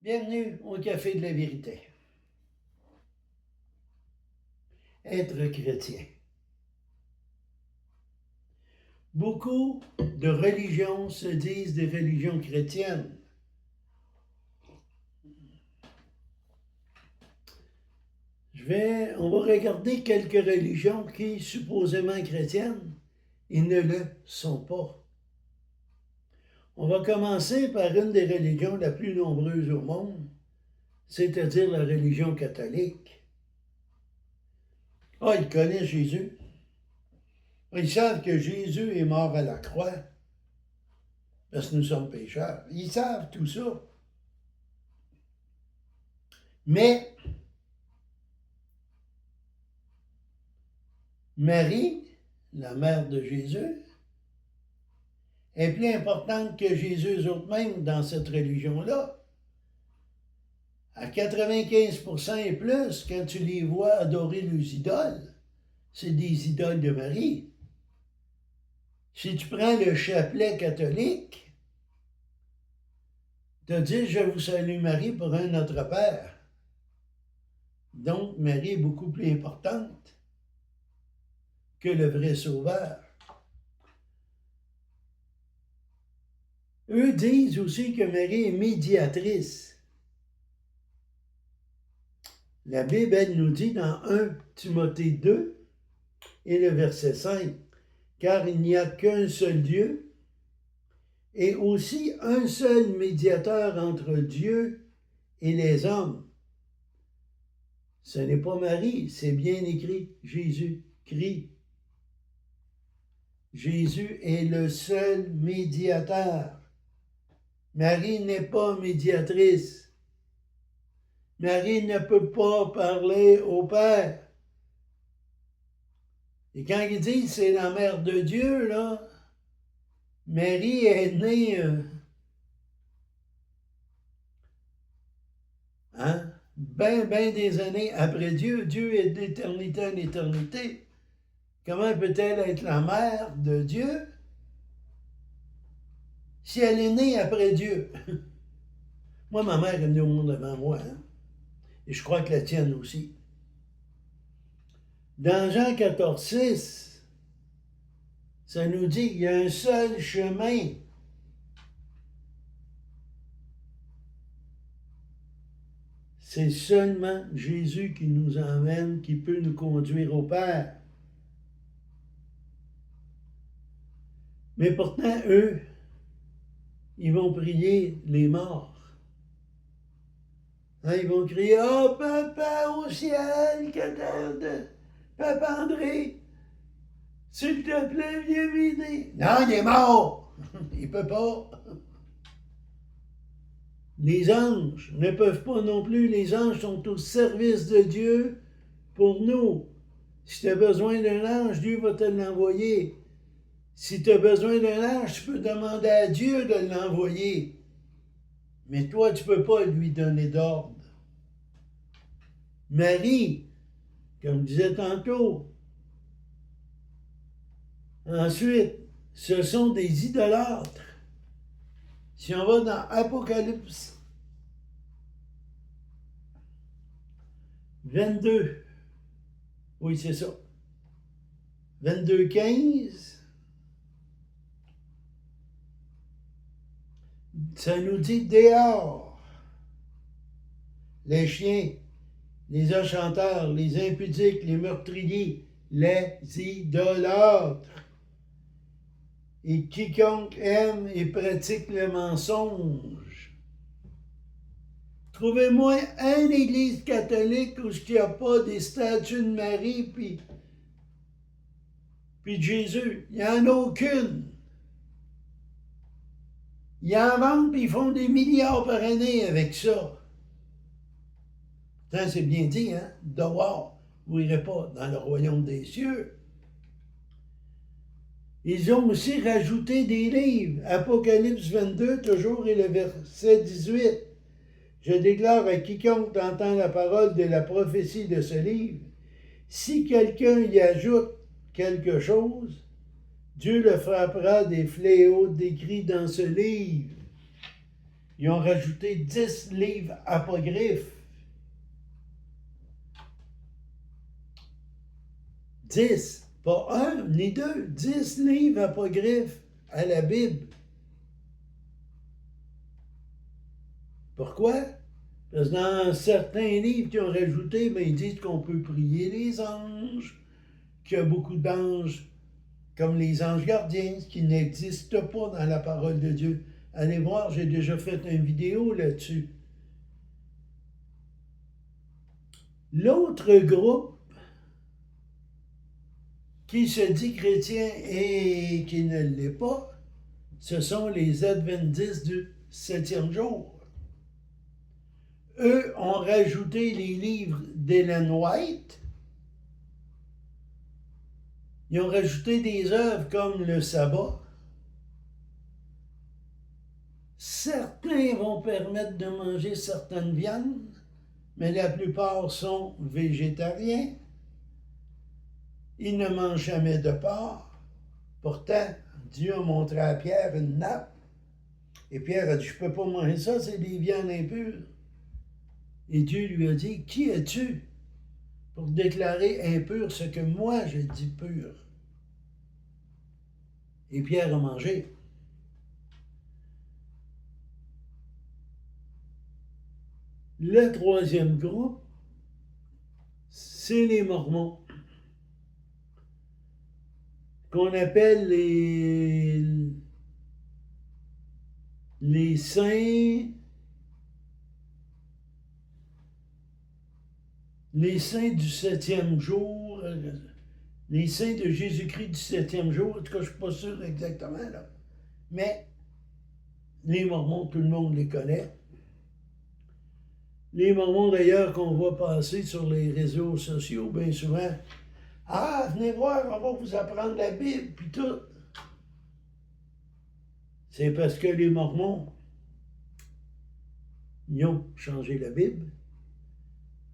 Bienvenue au Café de la Vérité. Être chrétien. Beaucoup de religions se disent des religions chrétiennes. On va regarder quelques religions qui, supposément chrétiennes, et ne le sont pas. On va commencer par une des religions la plus nombreuses au monde, c'est-à-dire la religion catholique. Ah, ils connaissent Jésus. Ils savent que Jésus est mort à la croix parce que nous sommes pécheurs. Ils savent tout ça. Mais Marie, la mère de Jésus, est plus importante que Jésus eux-mêmes dans cette religion-là. À 95% et plus, quand tu les vois adorer les idoles, c'est des idoles de Marie. Si tu prends le chapelet catholique, tu dis « Je vous salue Marie pour un Notre Père ». Donc, Marie est beaucoup plus importante que le vrai Sauveur. Eux disent aussi que Marie est médiatrice. La Bible, elle nous dit dans 1 Timothée 2 et le verset 5, « Car il n'y a qu'un seul Dieu et aussi un seul médiateur entre Dieu et les hommes. » Ce n'est pas Marie, c'est bien écrit, Jésus-Christ. Jésus est le seul médiateur. Marie n'est pas médiatrice. Marie ne peut pas parler au Père. Et quand ils disent c'est la mère de Dieu, là, Marie est née ben des années après Dieu. Dieu est d'éternité en éternité. Comment peut-elle être la mère de Dieu si elle est née après Dieu? Moi, ma mère est née au monde avant moi, et je crois que la tienne aussi. Dans Jean 14, 6, ça nous dit qu'il y a un seul chemin. C'est seulement Jésus qui nous emmène, qui peut nous conduire au Père. Mais pourtant, eux, ils vont prier les morts. Ils vont crier « Oh, Papa au ciel, Papa André, s'il te plaît, viens m'aider. » Non, il est mort. Il ne peut pas. Les anges ne peuvent pas non plus. Les anges sont au service de Dieu pour nous. Si tu as besoin d'un ange, Dieu va te l'envoyer. Si tu as besoin d'un ange, tu peux demander à Dieu de l'envoyer. Mais toi, tu ne peux pas lui donner d'ordre. Marie, comme je disais tantôt. Ensuite, ce sont des idolâtres. Si on va dans Apocalypse 22, oui, c'est ça, 22, 15, ça nous dit dehors, les chiens, les enchanteurs, les impudiques, les meurtriers, les idolâtres, et quiconque aime et pratique le mensonge. Trouvez-moi une église catholique où il n'y a pas des statues de Marie puis de Jésus. Il n'y en a aucune. Ils en vendent puis ils font des milliards par année avec ça. Ça, c'est bien dit, hein? Dehors, vous n'irez pas dans le royaume des cieux. Ils ont aussi rajouté des livres. Apocalypse 22, toujours, et le verset 18. Je déclare à quiconque entend la parole de la prophétie de ce livre, si quelqu'un y ajoute quelque chose, Dieu le frappera des fléaux décrits dans ce livre. Ils ont rajouté 10 livres apocryphes. 10, pas un ni deux, 10 livres apocryphes à la Bible. Pourquoi? Parce que dans certains livres qu'ils ont rajoutés, ben, ils disent qu'on peut prier les anges, qu'il y a beaucoup d'anges comme les anges gardiens, qui n'existent pas dans la parole de Dieu. Allez voir, j'ai déjà fait une vidéo là-dessus. L'autre groupe qui se dit chrétien et qui ne l'est pas, ce sont les Adventistes du 7e jour. Eux ont rajouté les livres d'Ellen White. Ils ont rajouté des œuvres comme le sabbat. Certains vont permettre de manger certaines viandes, mais la plupart sont végétariens. Ils ne mangent jamais de porc. Pourtant, Dieu a montré à Pierre une nappe. Et Pierre a dit, je ne peux pas manger ça, c'est des viandes impures. Et Dieu lui a dit, qui es-tu pour déclarer impur ce que moi je dis pur? Et Pierre a mangé. Le troisième groupe, c'est les Mormons, qu'on appelle les saints du 7e jour, les saints de Jésus-Christ du 7e jour, en tout cas, je ne suis pas sûr exactement, là. Mais les Mormons, tout le monde les connaît. Les Mormons, d'ailleurs, qu'on voit passer sur les réseaux sociaux, bien souvent, « Ah, venez voir, on va vous apprendre la Bible, puis tout. » C'est parce que les Mormons, ils ont changé la Bible,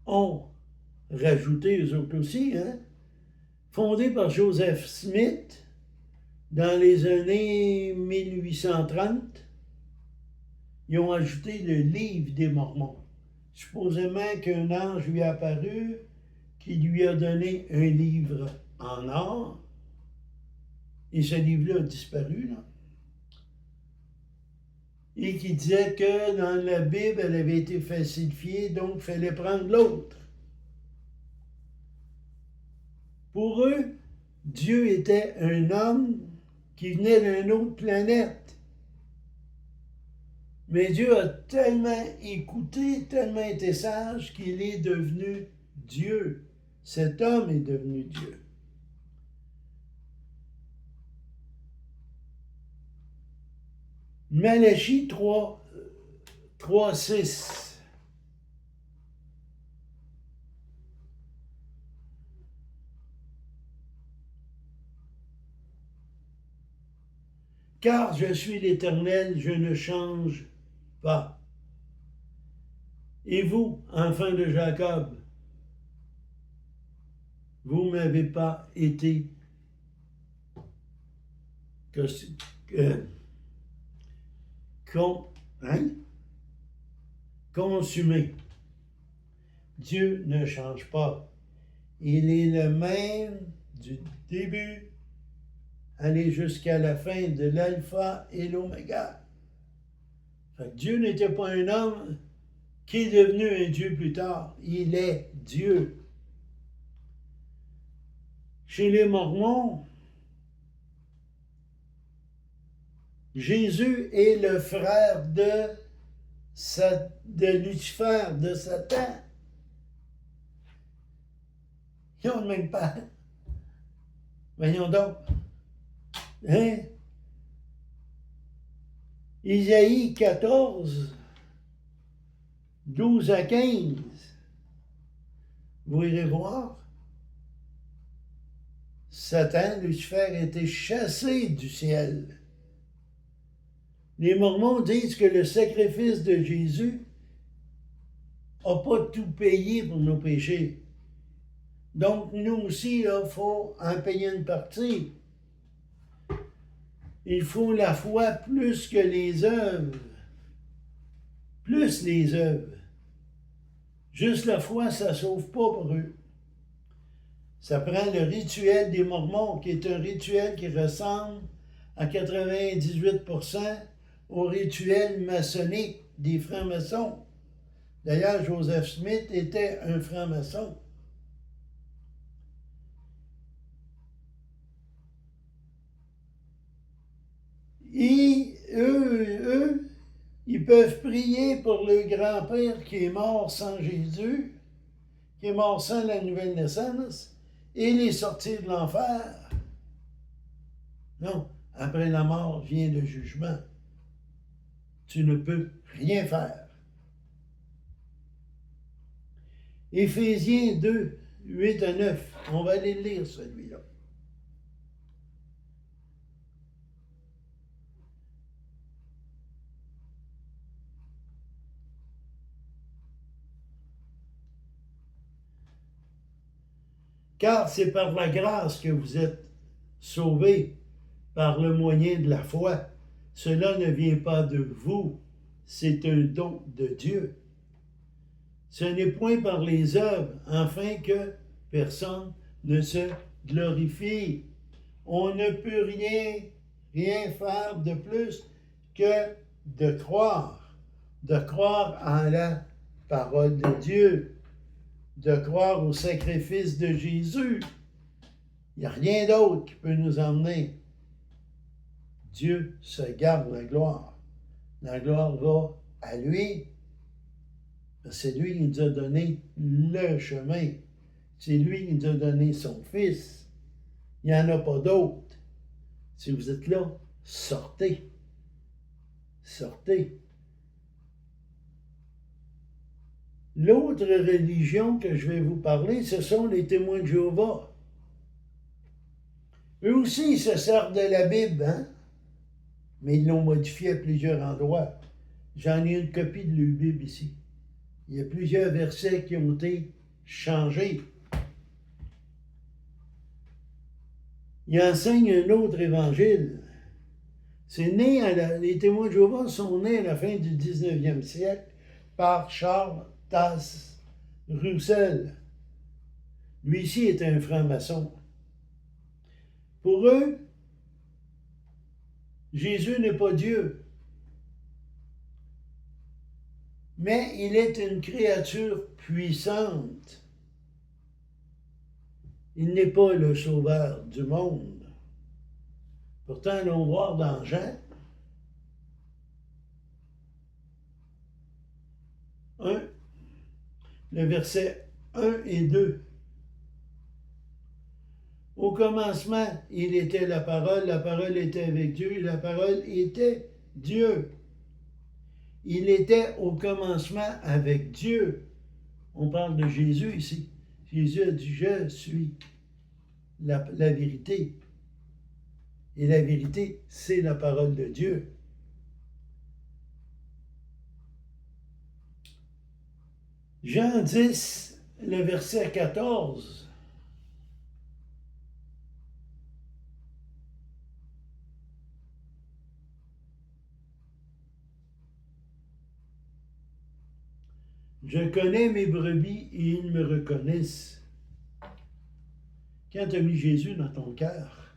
ont rajouté eux autres aussi, hein, fondé par Joseph Smith dans les années 1830, ils ont ajouté le livre des Mormons. Supposément qu'un ange lui est apparu, qui lui a donné un livre en or, et ce livre-là a disparu, là. Et qui disait que dans la Bible, elle avait été falsifiée, donc il fallait prendre l'autre. Pour eux, Dieu était un homme qui venait d'une autre planète. Mais Dieu a tellement écouté, tellement été sage qu'il est devenu Dieu. Cet homme est devenu Dieu. Malachie 3, 6. Car je suis l'Éternel, je ne change pas. Et vous, enfants de Jacob, vous ne m'avez pas été consumé. Dieu ne change pas. Il est le même du début, aller jusqu'à la fin, de l'alpha et l'oméga. Dieu n'était pas un homme qui est devenu un Dieu plus tard. Il est Dieu. Chez les Mormons, Jésus est le frère de Lucifer, de Satan. Ils ont le même père. Voyons donc. Hein? Isaïe 14, 12 à 15. Vous irez voir. Satan, Lucifer, a été chassé du ciel. Les Mormons disent que le sacrifice de Jésus n'a pas tout payé pour nos péchés. Donc, nous aussi, il faut en payer une partie. Il faut la foi plus que les œuvres. plus les œuvres. Juste la foi, ça ne sauve pas pour eux. Ça prend le rituel des Mormons, qui est un rituel qui ressemble à 98% au rituel maçonnique des francs-maçons. D'ailleurs, Joseph Smith était un franc-maçon. Et eux, ils peuvent prier pour le grand-père qui est mort sans Jésus, qui est mort sans la nouvelle naissance, et les sortir de l'enfer. Non, après la mort vient le jugement. Tu ne peux rien faire. Éphésiens 2, 8 à 9. On va aller le lire, celui-là. Car c'est par la grâce que vous êtes sauvés, par le moyen de la foi. Cela ne vient pas de vous, c'est un don de Dieu. Ce n'est point par les œuvres, afin que personne ne se glorifie. On ne peut rien faire de plus que de croire en la parole de Dieu, de croire au sacrifice de Jésus. Il n'y a rien d'autre qui peut nous emmener. Dieu se garde la gloire. La gloire va à lui. C'est lui qui nous a donné le chemin. C'est lui qui nous a donné son Fils. Il n'y en a pas d'autre. Si vous êtes là, sortez. Sortez. L'autre religion que je vais vous parler, ce sont les témoins de Jéhovah. Eux aussi, ils se servent de la Bible, hein? Mais ils l'ont modifiée à plusieurs endroits. J'en ai une copie de la Bible ici. Il y a plusieurs versets qui ont été changés. Ils enseignent un autre évangile. Les témoins de Jéhovah sont nés à la fin du 19e siècle par Charles Taze Russell. Lui-ci était un franc-maçon. Pour eux, Jésus n'est pas Dieu, mais il est une créature puissante. Il n'est pas le sauveur du monde. Pourtant, allons voir dans Jean 1, le verset 1 et 2. Au commencement, il était la parole était avec Dieu, et la parole était Dieu. Il était au commencement avec Dieu. On parle de Jésus ici. Jésus a dit, je suis la vérité. Et la vérité, c'est la parole de Dieu. Jean 10, le verset 14. Je connais mes brebis et ils me reconnaissent. Quand tu as mis Jésus dans ton cœur,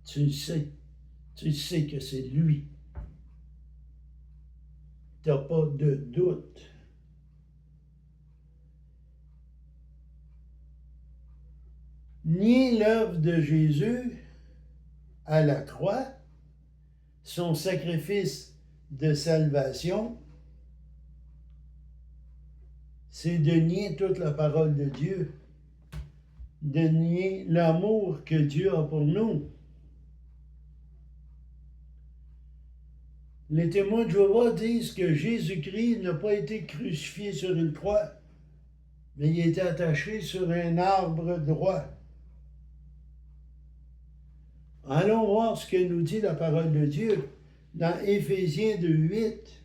tu sais que c'est lui. Tu n'as pas de doute. Ni l'œuvre de Jésus à la croix, son sacrifice de salvation, c'est de nier toute la parole de Dieu, de nier l'amour que Dieu a pour nous. Les témoins de Jéhovah disent que Jésus-Christ n'a pas été crucifié sur une croix, mais il était attaché sur un arbre droit. Allons voir ce que nous dit la parole de Dieu dans Éphésiens 2, 8.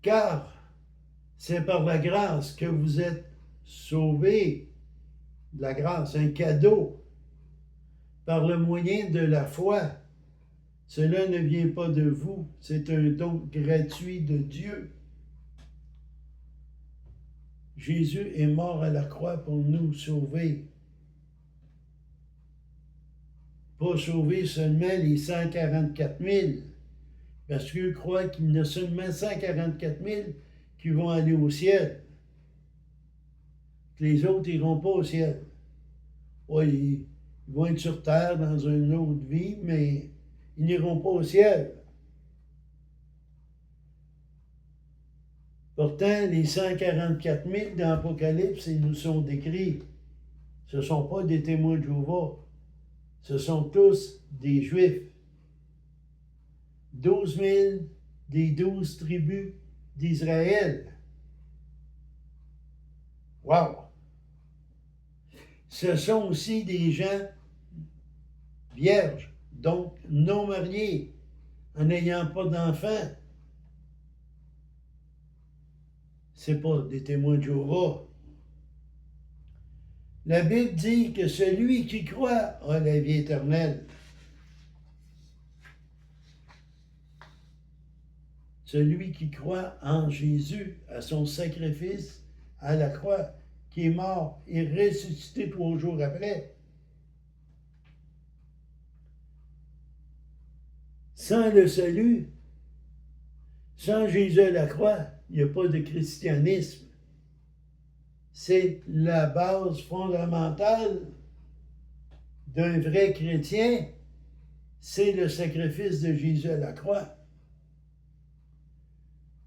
Car c'est par la grâce que vous êtes sauvés de la grâce, un cadeau, par le moyen de la foi. Cela ne vient pas de vous, c'est un don gratuit de Dieu. Jésus est mort à la croix pour nous sauver. Pas sauver seulement les 144 000, parce qu'eux croient qu'il y en a seulement 144 000 qui vont aller au ciel. Que les autres n'iront pas au ciel. Ouais, ils vont être sur terre dans une autre vie, mais ils n'iront pas au ciel. Pourtant, les 144 000 dans l'Apocalypse, ils nous sont décrits. Ce ne sont pas des témoins de Jéhovah. Ce sont tous des Juifs. 12 000 des 12 tribus d'Israël. Wow! Ce sont aussi des gens vierges, donc non mariés, en n'ayant pas d'enfants. Ce n'est pas des témoins de Jéhovah. La Bible dit que celui qui croit a la vie éternelle. Celui qui croit en Jésus, à son sacrifice à la croix, qui est mort et ressuscité 3 jours après. Sans le salut, sans Jésus à la croix, il n'y a pas de christianisme. C'est la base fondamentale d'un vrai chrétien, c'est le sacrifice de Jésus à la croix.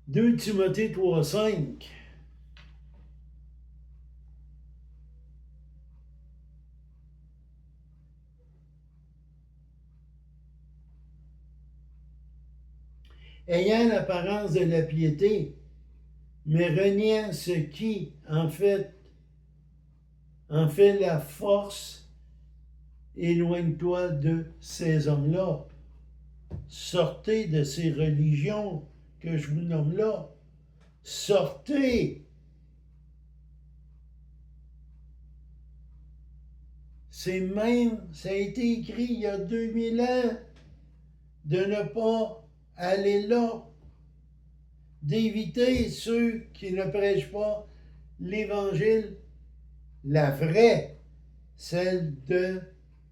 2 Timothée 3,5. Ayant l'apparence de la piété, mais reniant ce qui, en fait la force, éloigne-toi de ces hommes-là. Sortez de ces religions que je vous nomme là. Sortez! Ça a été écrit il y a 2000 ans, de ne pas aller là, d'éviter ceux qui ne prêchent pas l'Évangile, la vraie, celle de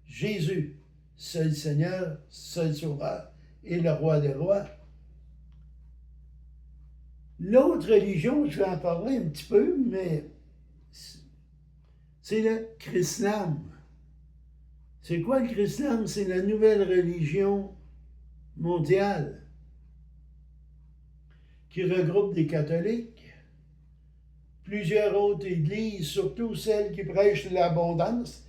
Jésus, seul Seigneur, seul Sauveur et le Roi des rois. L'autre religion, je vais en parler un petit peu, mais c'est le chrislam. C'est quoi le chrislam? C'est la nouvelle religion mondiale qui regroupe des catholiques, plusieurs autres églises, surtout celles qui prêchent l'abondance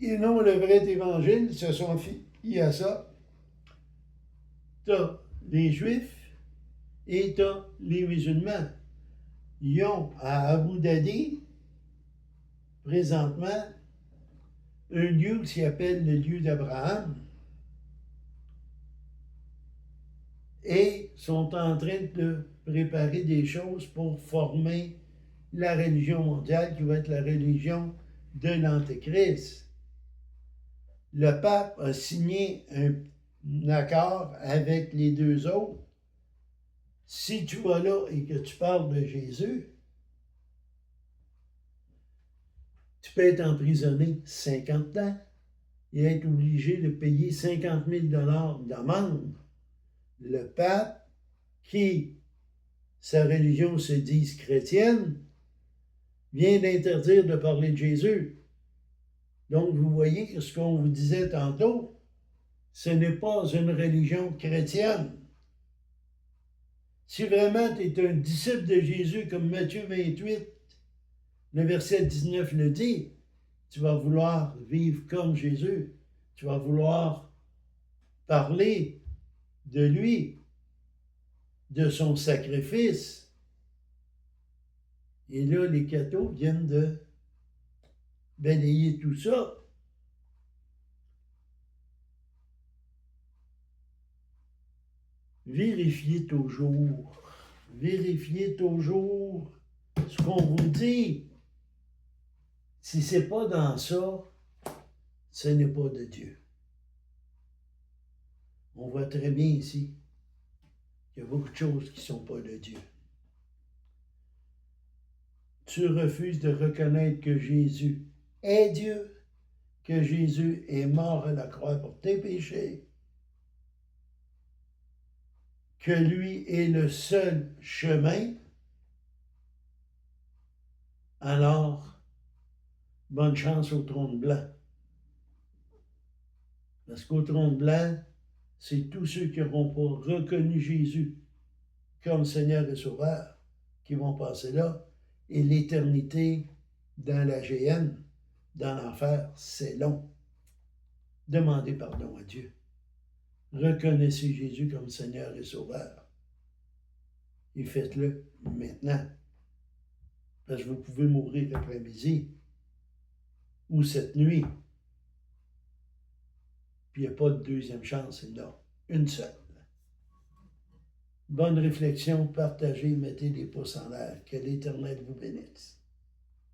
et non le vrai évangile, se sont fiés à ça. T'as les Juifs et t'as les musulmans. Ils ont à Abu Dhabi, présentement, un lieu qui s'appelle le lieu d'Abraham et sont en train de préparer des choses pour former la religion mondiale qui va être la religion de l'Antéchrist. Le pape a signé un accord avec les deux autres. Si tu vas là et que tu parles de Jésus, tu peux être emprisonné 50 ans et être obligé de payer 50 000 $ d'amende. Le pape, qui, sa religion se dise chrétienne, vient d'interdire de parler de Jésus. Donc, vous voyez que ce qu'on vous disait tantôt, ce n'est pas une religion chrétienne. Si vraiment tu es un disciple de Jésus, comme Matthieu 28, le verset 19 le dit, tu vas vouloir vivre comme Jésus. Tu vas vouloir parler de lui, de son sacrifice. Et là, les cathos viennent de balayer tout ça. Vérifiez toujours ce qu'on vous dit. Si ce n'est pas dans ça, ce n'est pas de Dieu. On voit très bien ici qu'il y a beaucoup de choses qui ne sont pas de Dieu. Tu refuses de reconnaître que Jésus est Dieu, que Jésus est mort à la croix pour tes péchés, que lui est le seul chemin. Alors, bonne chance au trône blanc. Parce qu'au trône blanc, c'est tous ceux qui n'auront pas reconnu Jésus comme Seigneur et Sauveur qui vont passer là. Et l'éternité dans la géhenne, dans l'enfer, c'est long. Demandez pardon à Dieu. Reconnaissez Jésus comme Seigneur et Sauveur. Et faites-le maintenant. Parce que vous pouvez mourir après-midi ou cette nuit. Puis il n'y a pas de deuxième chance, il y en a une seule. Bonne réflexion, partagez, mettez des pouces en l'air. Que l'Éternel vous bénisse.